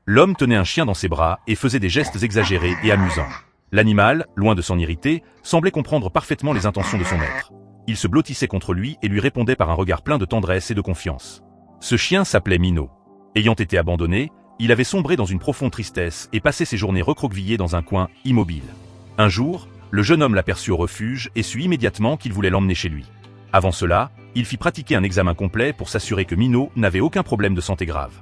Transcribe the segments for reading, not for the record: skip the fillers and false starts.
L'homme tenait un chien dans ses bras et faisait des gestes exagérés et amusants. L'animal, loin de s'en irriter, semblait comprendre parfaitement les intentions de son maître. Il se blottissait contre lui et lui répondait par un regard plein de tendresse et de confiance. Ce chien s'appelait Minot. Ayant été abandonné, il avait sombré dans une profonde tristesse et passé ses journées recroquevillé dans un coin, immobile. Un jour, le jeune homme l'aperçut au refuge et sut immédiatement qu'il voulait l'emmener chez lui. Avant cela, il fit pratiquer un examen complet pour s'assurer que Minot n'avait aucun problème de santé grave.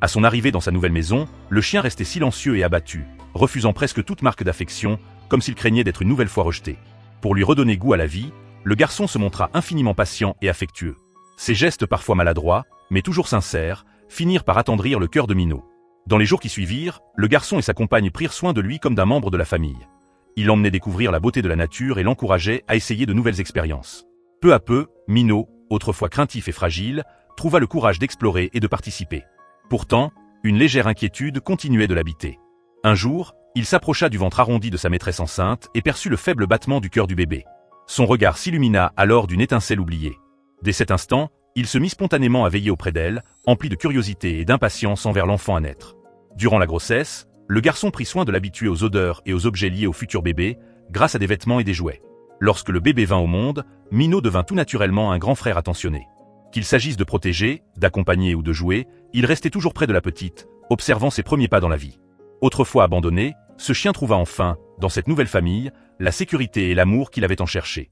À son arrivée dans sa nouvelle maison, le chien restait silencieux et abattu, refusant presque toute marque d'affection, comme s'il craignait d'être une nouvelle fois rejeté. Pour lui redonner goût à la vie, le garçon se montra infiniment patient et affectueux. Ses gestes parfois maladroits, mais toujours sincères, finirent par attendrir le cœur de Minot. Dans les jours qui suivirent, le garçon et sa compagne prirent soin de lui comme d'un membre de la famille. Il l'emmenait découvrir la beauté de la nature et l'encourageait à essayer de nouvelles expériences. Peu à peu, Minot, autrefois craintif et fragile, trouva le courage d'explorer et de participer. Pourtant, une légère inquiétude continuait de l'habiter. Un jour, il s'approcha du ventre arrondi de sa maîtresse enceinte et perçut le faible battement du cœur du bébé. Son regard s'illumina alors d'une étincelle oubliée. Dès cet instant, il se mit spontanément à veiller auprès d'elle, empli de curiosité et d'impatience envers l'enfant à naître. Durant la grossesse, le garçon prit soin de l'habituer aux odeurs et aux objets liés au futur bébé, grâce à des vêtements et des jouets. Lorsque le bébé vint au monde, Minot devint tout naturellement un grand frère attentionné. Qu'il s'agisse de protéger, d'accompagner ou de jouer, il restait toujours près de la petite, observant ses premiers pas dans la vie. Autrefois abandonné, ce chien trouva enfin, dans cette nouvelle famille, la sécurité et l'amour qu'il avait tant cherché.